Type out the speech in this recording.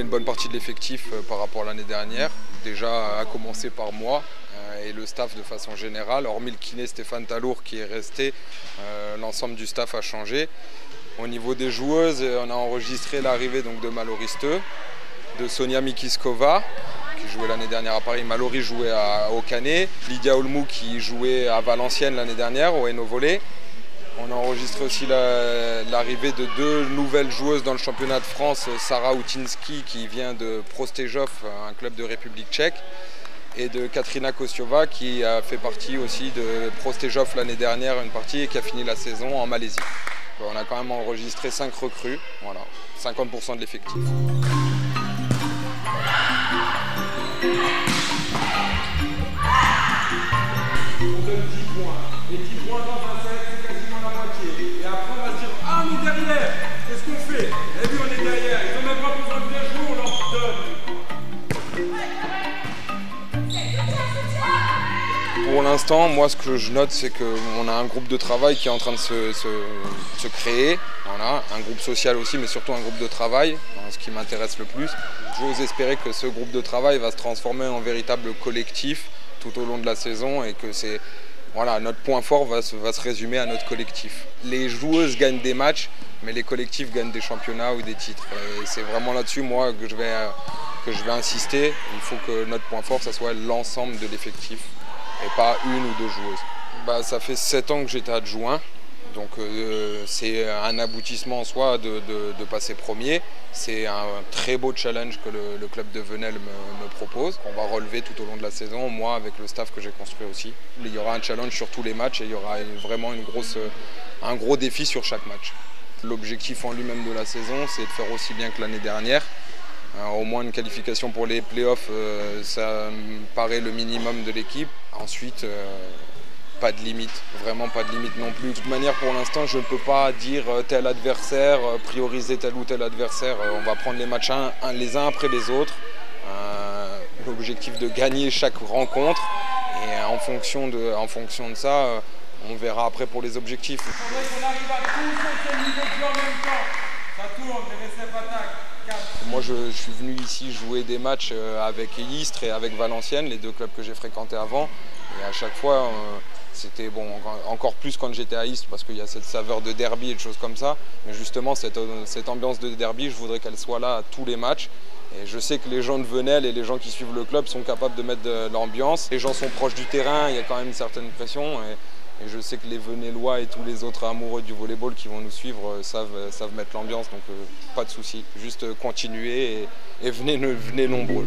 une bonne partie de l'effectif par rapport à l'année dernière, déjà à commencer par moi et le staff de façon générale. Hormis le kiné Stéphane Talour qui est resté, l'ensemble du staff a changé. Au niveau des joueuses, on a enregistré l'arrivée de Mallory Steu, de Sonia Mikiskova, qui jouait l'année dernière à Paris. Mallory jouait au Canet. Lydia Olmou qui jouait à Valenciennes l'année dernière, au Hainaut Volley. On a enregistré aussi l'arrivée de 2 nouvelles joueuses dans le championnat de France, Sarah Outinski qui vient de Prostejov, un club de République tchèque, et de Katrina Kostiova qui a fait partie aussi de Prostejov l'année dernière, une partie, et qui a fini la saison en Malaisie. On a quand même enregistré 5 recrues, voilà, 50% de l'effectif. On donne 10 points. Et 10 points dans un set, c'est quasiment la moitié. Et après, on va se dire, ah, on est derrière. Qu'est-ce qu'on fait? Et vu, on est derrière. Ils n'ont même pas besoin de bien jouer, on leur donne. Pour l'instant, moi, ce que je note, c'est qu'on a un groupe de travail qui est en train de se créer. Voilà, un groupe social aussi, mais surtout un groupe de travail, ce qui m'intéresse le plus. J'ose espérer que ce groupe de travail va se transformer en véritable collectif tout au long de la saison et que voilà, notre point fort va se résumer à notre collectif. Les joueuses gagnent des matchs, mais les collectifs gagnent des championnats ou des titres. Et c'est vraiment là-dessus, moi, que je vais insister. Il faut que notre point fort, ça soit l'ensemble de l'effectif et pas 1 ou 2 joueuses. Ça fait 7 ans que j'étais adjoint. Donc c'est un aboutissement en soi de passer premier. C'est un très beau challenge que le club de Venelle me propose. On va relever tout au long de la saison, moi avec le staff que j'ai construit aussi. Il y aura un challenge sur tous les matchs et il y aura vraiment un gros défi sur chaque match. L'objectif en lui-même de la saison, c'est de faire aussi bien que l'année dernière. Au moins une qualification pour les playoffs, ça me paraît le minimum de l'équipe. Ensuite, pas de limite, vraiment pas de limite non plus. De toute manière, pour l'instant, je ne peux pas dire tel adversaire, prioriser tel ou tel adversaire. On va prendre les matchs les uns après les autres. L'objectif de gagner chaque rencontre. Et en fonction de ça, on verra après pour les objectifs. Il faudrait qu'on arrive à tous au niveau de jeu en même temps. Ça tourne, les récepts attaquent. Moi, je suis venu ici jouer des matchs avec Istres et avec Valenciennes, les 2 clubs que j'ai fréquentés avant. Et à chaque fois, c'était bon, encore plus quand j'étais à Istres parce qu'il y a cette saveur de derby et de choses comme ça. Mais justement, cette ambiance de derby, je voudrais qu'elle soit là à tous les matchs. Et je sais que les gens de Venelle et les gens qui suivent le club sont capables de mettre de l'ambiance. Les gens sont proches du terrain, il y a quand même une certaine pression. Et je sais que les Venellois et tous les autres amoureux du volleyball qui vont nous suivre savent mettre l'ambiance, donc pas de souci. Juste continuer et venez nombreux.